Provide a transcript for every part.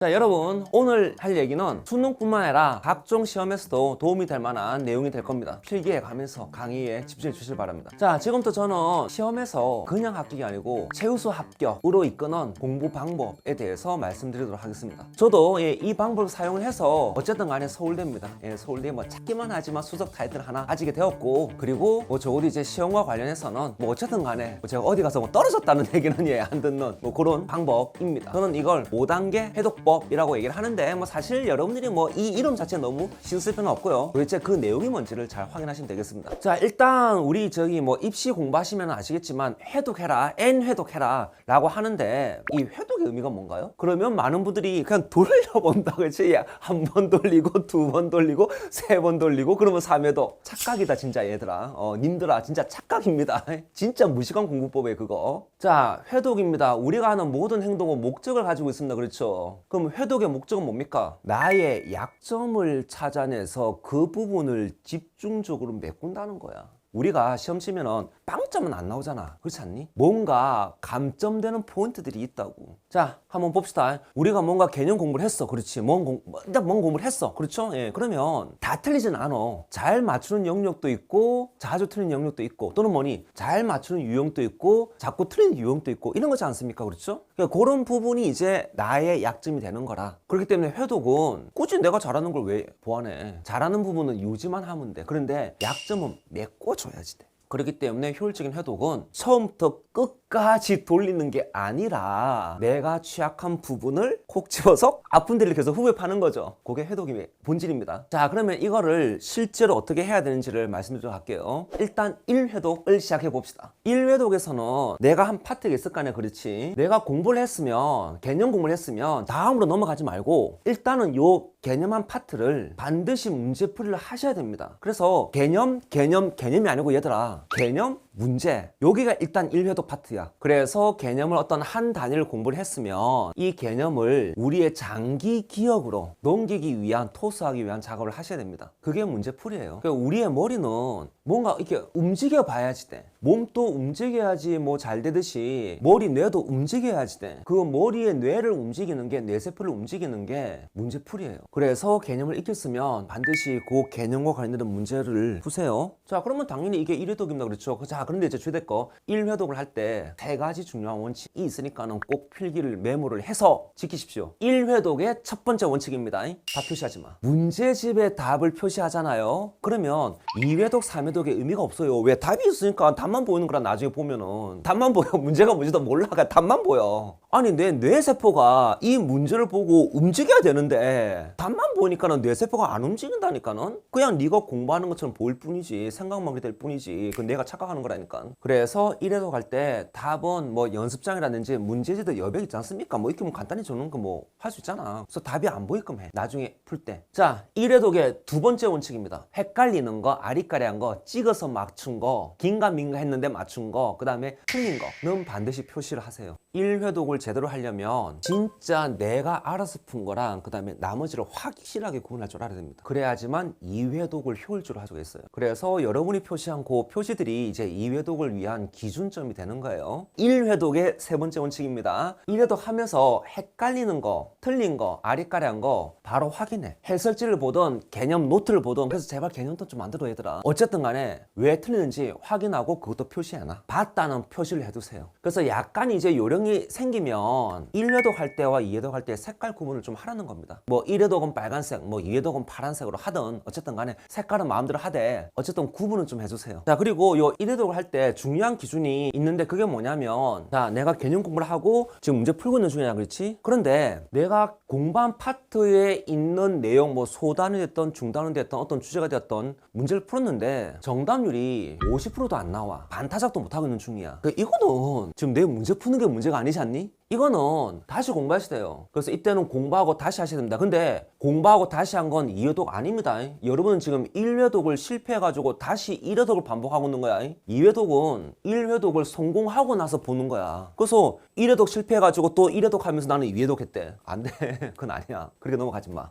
자, 여러분 오늘 할 얘기는 수능뿐만 아니라 각종 시험에서도 도움이 될 만한 내용이 될 겁니다. 필기해 가면서 강의에 집중해 주시길 바랍니다. 자, 지금부터 저는 시험에서 그냥 합격이 아니고 최우수 합격으로 이끄는 공부 방법에 대해서 말씀드리도록 하겠습니다. 저도 이 방법을 사용을 해서 어쨌든 간에 서울대입니다. 서울대 뭐 찾기만 하지만 수석 타이틀 하나 가지게 되었고, 그리고 적어도 이제 시험과 관련해서는 어쨌든 간에 제가 어디 가서 떨어졌다는 얘기는 안 듣는 그런 방법입니다. 저는 이걸 5단계 해독법 이라고 얘기를 하는데 사실 여러분들이 이 이름 자체 너무 신경 쓸 필요는 없고요. 도대체 그 내용이 뭔지를 잘 확인하시면 되겠습니다. 자, 일단 우리 입시 공부하시면 아시겠지만 해독해라, N 해독해라 라고 하는데 이 해독의 의미가 뭔가요? 그러면 많은 분들이 그냥 돌려본다, 그렇지? 한 번 돌리고 두 번 돌리고 세 번 돌리고 그러면 3회독. 착각이다 진짜 얘들아. 님들아 진짜 착각입니다. 진짜 무식한 공부법이에요 그거. 자, 해독입니다. 우리가 하는 모든 행동은 목적을 가지고 있습니다. 그렇죠? 그럼 회독의 목적은 뭡니까? 나의 약점을 찾아내서 그 부분을 집중적으로 메꾼다는 거야. 우리가 시험 치면은 빵점은 안 나오잖아. 그렇지 않니? 뭔가 감점되는 포인트들이 있다고. 자, 한번 봅시다. 우리가 뭔가 개념 공부를 했어. 그렇지. 일단 뭔 공부를 했어. 그렇죠? 예, 그러면 다 틀리진 않아. 잘 맞추는 영역도 있고 자주 틀리는 영역도 있고, 또는 잘 맞추는 유형도 있고 자꾸 틀리는 유형도 있고, 이런 거지 않습니까? 그렇죠? 그러니까 그런 부분이 이제 나의 약점이 되는 거라. 그렇기 때문에 회독은 굳이 내가 잘하는 걸 왜 보완해? 잘하는 부분은 유지만 하면 돼. 그런데 약점은 메꿔줘야지 돼. 그렇기 때문에 효율적인 해독은 처음부터 끝까지 돌리는 게 아니라 내가 취약한 부분을 콕 집어서 아픈 데를 계속 후벼 파는 거죠. 그게 해독의 본질입니다. 자, 그러면 이거를 실제로 어떻게 해야 되는지를 말씀드리도록 할게요. 일단 1회독을 시작해 봅시다. 1회독에서는 내가 한 파트가 있을 거 아니야. 그렇지? 내가 공부를 했으면, 개념 공부를 했으면 다음으로 넘어가지 말고 일단은 요 개념 한 파트를 반드시 문제풀이를 하셔야 됩니다. 그래서 개념이 아니고 얘들아, 개념, 문제, 여기가 일단 1회독 파트야. 그래서 개념을 어떤 한 단위를 공부를 했으면 이 개념을 우리의 장기 기억으로 넘기기 위한, 토스하기 위한 작업을 하셔야 됩니다. 그게 문제풀이에요. 그러니까 우리의 머리는 뭔가 이렇게 움직여 봐야지 돼. 몸도 움직여야지 잘 되듯이 머리, 뇌도 움직여야지 돼. 그 머리의 뇌를 움직이는 게, 뇌세포를 움직이는 게 문제풀이에요. 그래서 개념을 익혔으면 반드시 그 개념과 관련된 문제를 푸세요. 자, 그러면 당연히 이게 1회독입니다. 그렇죠? 자, 그런데 이제 주대 거 1회독을 할 때 세 가지 중요한 원칙이 있으니까는 꼭 필기를 메모를 해서 지키십시오. 1회독의 첫 번째 원칙입니다. 다 표시하지 마. 문제집에 답을 표시하잖아요. 그러면 2회독, 3회독의 의미가 없어요. 왜? 답이 있으니까 답만 보이는 거라. 나중에 보면은 답만 보여. 문제가 뭔지도 몰라. 답만 보여. 아니, 내 뇌세포가 이 문제를 보고 움직여야 되는데 답만 보니까는 뇌세포가 안 움직인다니까는. 그냥 네가 공부하는 것처럼 보일 뿐이지, 생각만 하게 될 뿐이지. 그 내가 착각하는 거라니까. 그래서 1회독 할 때 답은 연습장이라든지 문제지도 여백 있지 않습니까? 이렇게 간단히 주는 거 할 수 있잖아. 그래서 답이 안 보이끔 해, 나중에 풀 때. 자, 1회독의 두 번째 원칙입니다. 헷갈리는 거, 아리까리한 거, 찍어서 맞춘 거, 긴가민가 했는데 맞춘 거, 그 다음에 틀린 거는 반드시 표시를 하세요. 1회독을 제대로 하려면 진짜 내가 알아서 푼 거랑 그 다음에 나머지를 확실하게 구분할 줄 알아야 됩니다. 그래야지만 2회독을 효율적으로 할 수가 있어요. 그래서 여러분이 표시한 그 표시들이 이제 2회독을 위한 기준점이 되는 거예요. 1회독의 세 번째 원칙입니다. 1회독 하면서 헷갈리는 거, 틀린 거, 아리까리한 거 바로 확인해. 해설지를 보든 개념 노트를 보든. 그래서 제발 개념도 좀 만들어, 얘들아. 어쨌든 간에 왜 틀리는지 확인하고 그것도 표시해놔. 봤다는 표시를 해두세요. 그래서 약간 이제 요령이 생기면 1회독 할 때와 2회독 할 때 색깔 구분을 좀 하라는 겁니다. 1회독은 빨간색, 2회독은 파란색으로 하든 어쨌든 간에 색깔은 마음대로 하되 어쨌든 구분은 좀 해주세요. 자, 그리고 요 1회독을 할 때 중요한 기준이 있는데, 그게 뭐냐면, 자, 내가 개념 공부를 하고 지금 문제 풀고 있는 중이야. 그렇지? 그런데 내가 공부한 파트에 있는 내용, 소단이 됐던 중단이 됐던 어떤 주제가 되었던 문제를 풀었는데 정답률이 50%도 안 나와. 반타작도 못하고 있는 중이야. 이거는 지금 내 문제 푸는 게 문제가 아니지 않니? 이거는 다시 공부하셔야 돼요. 그래서 이때는 공부하고 다시 하셔야 됩니다. 근데 공부하고 다시 한 건 2회독 아닙니다. 여러분은 지금 1회독을 실패해가지고 다시 1회독을 반복하고 있는 거야. 2회독은 1회독을 성공하고 나서 보는 거야. 그래서 1회독 실패해가지고 또 1회독 하면서 나는 2회독 했대. 안 돼. 그건 아니야. 그렇게 넘어가지 마.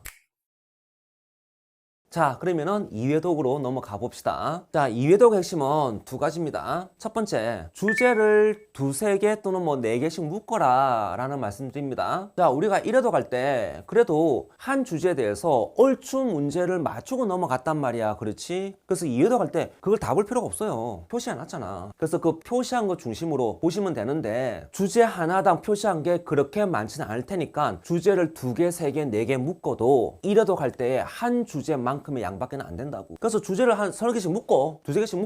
자, 그러면은 이해독으로 넘어가 봅시다. 자, 이해독 핵심은 두 가지입니다. 첫 번째, 주제를 두세 개 또는 뭐 네 개씩 묶어라 라는 말씀드립니다. 자, 우리가 이해독 할 때 그래도 한 주제에 대해서 얼추 문제를 맞추고 넘어갔단 말이야. 그렇지? 그래서 이해독 할 때 그걸 다 볼 필요가 없어요. 표시해놨잖아. 그래서 그 표시한 거 중심으로 보시면 되는데 주제 하나당 표시한 게 그렇게 많지는 않을 테니까 주제를 두 개, 세 개, 네 개 묶어도 이해독 할 때 한 주제만큼의 양밖에는 안 된다고. 그래서 주제를 한 서너 개씩 묶어, 두세 개씩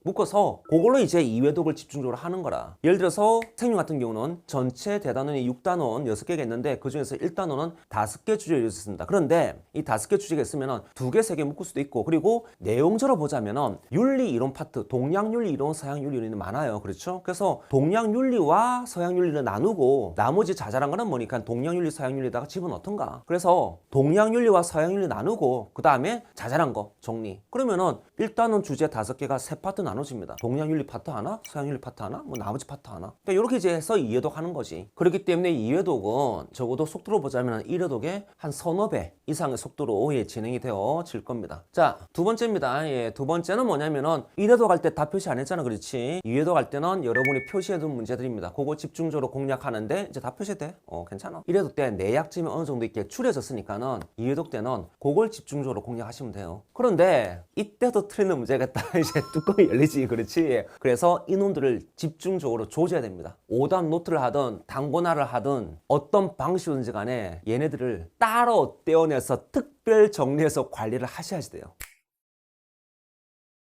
묶어서 그걸로 이제 이해독을 집중적으로 하는 거라. 예를 들어서 생윤 같은 경우는 전체 대단원이 6단원 6개가 있는데 그 중에서 1단원은 5개 주제를 있습니다. 그런데 이 5개 주제가 있으면 두 개, 세 개 묶을 수도 있고, 그리고 내용적으로 보자면은 윤리 이론 파트, 동양윤리 이론, 서양윤리 이론이 많아요. 그렇죠? 그래서 동양윤리와 서양윤리를 나누고 나머지 자잘한 거는 뭐니까 동양윤리, 서양윤리에다가 집어넣던가. 그래서 동양윤리와 서양윤리 나누고 그 다음에 자잘한 거 정리. 그러면은 일단은 주제 5개가 세 파트 나눠집니다. 동양윤리 파트 하나, 서양윤리 파트 하나, 뭐 나머지 파트 하나. 그러니까 이렇게 이제 해서 이해독 하는 거지. 그렇기 때문에 이해독은 적어도 속도로 보자면 1회독의 한 서너 배 이상의 속도로 진행이 되어질 겁니다. 자, 두 번째입니다. 두 번째는 뭐냐면은 1회독 할 때 다 표시 안 했잖아. 그렇지? 2회독 할 때는 여러분이 표시해둔 문제들입니다. 그거 집중적으로 공략하는데 이제 다 표시돼. 괜찮아. 1회독 때 내약점이 어느 정도 있게 추려졌으니까는 2회독 때는 그걸 집중적으로 공략하시면 돼요. 그런데 이때도 틀리는 문제가 있다. 이제 뚜껑이 열리지. 그렇지? 그래서 이놈들을 집중적으로 조져야 됩니다. 오답 노트를 하든 단권화를 하든 어떤 방식이든지 간에 얘네들을 따로 떼어내서 특별 정리해서 관리를 하셔야지 돼요.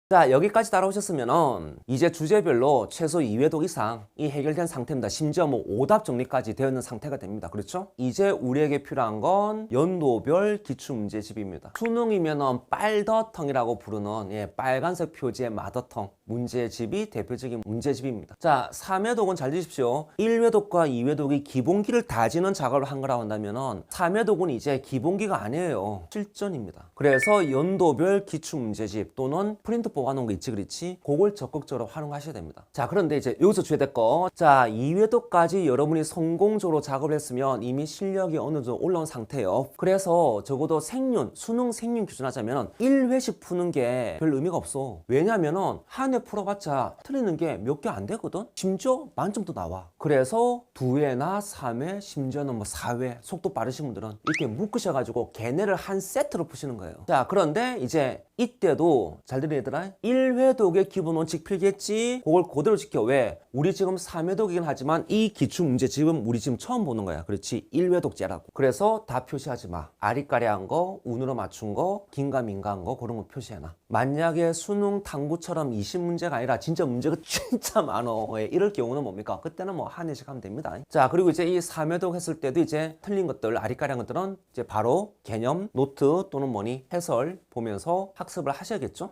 자, 여기까지 따라오셨으면 이제 주제별로 최소 2회독 이상이 해결된 상태입니다. 심지어 뭐 오답 정리까지 되어 있는 상태가 됩니다. 그렇죠? 이제 우리에게 필요한 건 연도별 기출문제집입니다. 수능이면은 빨더텅이라고 부르는 빨간색 표지의 마더텅 문제집이 대표적인 문제집입니다. 자, 3회독은 잘 들으십시오. 1회독과 2회독이 기본기를 다지는 작업을 한 거라고 한다면은 3회독은 이제 기본기가 아니에요. 실전입니다. 그래서 연도별 기출문제집 또는 프린트 뽑아놓은 거 있지, 그렇지? 그걸 적극적으로 활용하셔야 됩니다. 자, 그런데 이제 여기서 주의될 거. 자, 2회독까지 여러분이 성공적으로 작업을 했으면 이미 실력이 어느 정도 올라온 상태예요. 그래서 적어도 수능 생륜 기준하자면 1회씩 푸는 게 별 의미가 없어. 왜냐면은 한 회 풀어봤자 틀리는 게 몇 개 안 되거든? 심지어 만점도 나와. 그래서 2회나 3회, 심지어는 뭐 4회, 속도 빠르신 분들은 이렇게 묶으셔가지고 걔네를 한 세트로 푸시는 거예요. 자, 그런데 이제 이때도 잘 들으니 얘들아, 1회독의 기본 원칙 필기했지? 그걸 그대로 지켜. 왜? 우리 지금 3회독이긴 하지만 이 기출문제 지금 우리 지금 처음 보는 거야. 그렇지? 1회독제라고. 그래서 다 표시하지 마. 아리까리한 거, 운으로 맞춘 거, 긴가민가한 거 그런 거 표시해놔. 만약에 수능 탐구처럼 20문제가 아니라 진짜 문제가 진짜 많어. 이럴 경우는 뭡니까? 그때는 뭐 한 회씩 하면 됩니다. 자, 그리고 이제 이 3회독 했을 때도 이제 틀린 것들, 아리까리한 것들은 이제 바로 개념, 노트 또는 뭐니 해설 보면서 학습을 하셔야겠죠?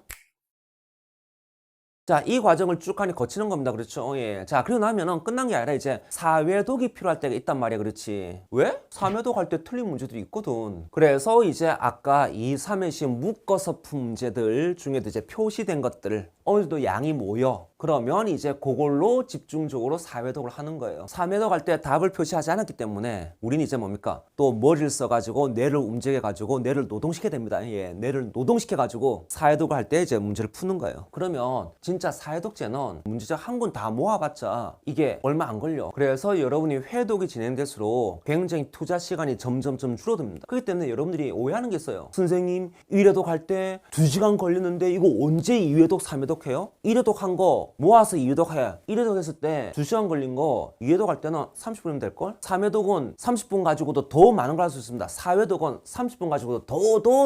자, 이 과정을 쭉 하니 거치는 겁니다. 그렇죠? 예. 자, 그리고 나면은 끝난 게 아니라 이제 4회독이 필요할 때가 있단 말이야. 그렇지? 왜? 3회독 할 때 틀린 문제들이 있거든. 그래서 이제 아까 2, 3회씩 묶어서 푼 문제들 중에도 이제 표시된 것들 어느 정도 양이 모여. 그러면 이제 그걸로 집중적으로 4회독을 하는 거예요. 3회독 할 때 답을 표시하지 않았기 때문에 우리는 이제 뭡니까? 또 머리를 써가지고 뇌를 움직여가지고 뇌를 노동시켜야 됩니다. 예, 뇌를 노동시켜가지고 4회독을 할 때 이제 문제를 푸는 거예요. 그러면 진짜 4회독제는 문제집 한 권 다 모아봤자 이게 얼마 안 걸려. 그래서 여러분이 회독이 진행될수록 굉장히 투자 시간이 점점점 줄어듭니다. 그렇기 때문에 여러분들이 오해하는 게 있어요. 선생님 1회독 할 때 2시간 걸리는데 이거 언제 2회독, 3회독 해요? 1회독 한 거 모아서 2회독 해. 1회독 했을 때 2시간 걸린 거 2회독 할 때는 30분이면 될걸? 3회독은 30분 가지고도 더 많은 걸 할 수 있습니다. 4회독은 30분 가지고도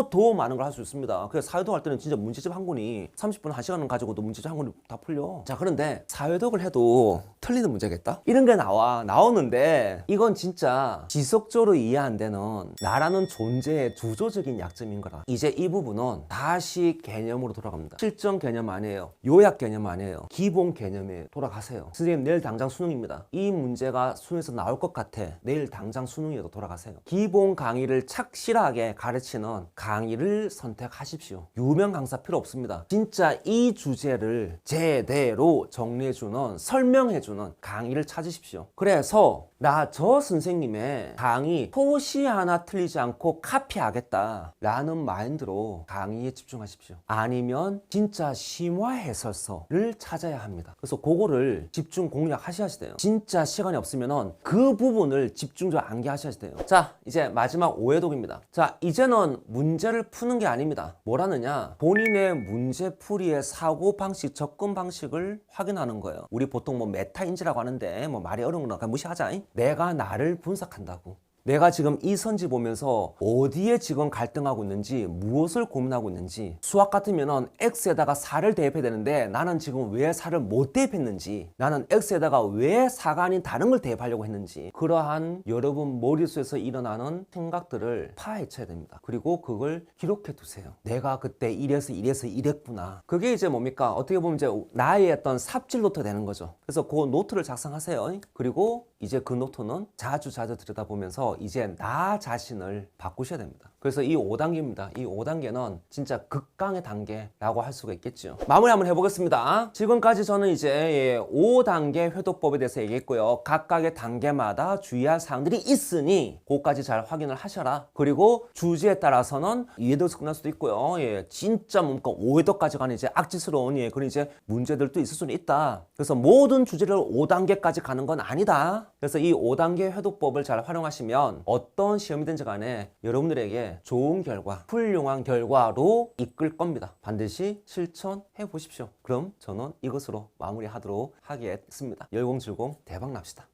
더 많은 걸 할 수 있습니다. 그래서 4회독 할 때는 진짜 문제집 한 권이 30분, 1시간 가지고도 문제집 한 권이 다 풀려. 자, 그런데 4회독을 해도 틀리는 문제겠다? 이런 게 나오는데 이건 진짜 지속적으로 이해 안 되는 나라는 존재의 주조적인 약점인 거라. 이제 이 부분은 다시 개념으로 돌아갑니다. 실전 개념 아니에요. 요약 개념 아니에요. 기본 개념에 돌아가세요. 선생님 내일 당장 수능입니다. 이 문제가 수능에서 나올 것 같아. 내일 당장 수능에도 돌아가세요. 기본 강의를 착실하게 가르치는 강의를 선택하십시오. 유명 강사 필요 없습니다. 진짜 이 주제를 제대로 정리해주는 설명해주는 강의를 찾으십시오. 그래서 나 저 선생님의 강의 토시 하나 틀리지 않고 카피하겠다 라는 마인드로 강의에 집중하십시오. 아니면 진짜 심화 해설서를 찾아야 합니다. 그래서 그거를 집중 공략하셔야 돼요. 진짜 시간이 없으면 그 부분을 집중적으로 암기하셔야 돼요. 자, 이제 마지막 오해독입니다. 자, 이제는 문제를 푸는 게 아닙니다. 뭐라느냐, 본인의 문제풀이의 사고방식, 접근 방식을 확인하는 거예요. 우리 보통 뭐 메타인지라고 하는데 뭐 말이 어려운 건 그냥 무시하자. 내가 나를 분석한다고. 내가 지금 이 선지 보면서 어디에 지금 갈등하고 있는지, 무엇을 고민하고 있는지. 수학 같으면 X에다가 4를 대입해야 되는데 나는 지금 왜 4를 못 대입했는지, 나는 X에다가 왜 4가 아닌 다른 걸 대입하려고 했는지, 그러한 여러분 머릿속에서 일어나는 생각들을 파헤쳐야 됩니다. 그리고 그걸 기록해 두세요. 내가 그때 이래서 이랬구나. 그게 이제 뭡니까? 어떻게 보면 이제 나의 어떤 삽질 노트가 되는 거죠. 그래서 그 노트를 작성하세요. 그리고 이제 그 노트는 자주 들여다보면서 이제 나 자신을 바꾸셔야 됩니다. 그래서 이 5단계입니다. 이 5단계는 진짜 극강의 단계라고 할 수가 있겠죠. 마무리 한번 해보겠습니다. 지금까지 저는 이제 5단계 회독법에 대해서 얘기했고요. 각각의 단계마다 주의할 사항들이 있으니 그것까지 잘 확인을 하셔라. 그리고 주제에 따라서는 이해도에서 끝날 수도 있고요. 진짜 뭔가 5회독까지 가는 이제 악지스러운 그런 이제 문제들도 있을 수는 있다. 그래서 모든 주제를 5단계까지 가는 건 아니다. 그래서 이 5단계 회독법을 잘 활용하시면 어떤 시험이든지 간에 여러분들에게 좋은 결과, 훌륭한 결과로 이끌 겁니다. 반드시 실천해 보십시오. 그럼 저는 이것으로 마무리하도록 하겠습니다. 열공질공 대박 납시다.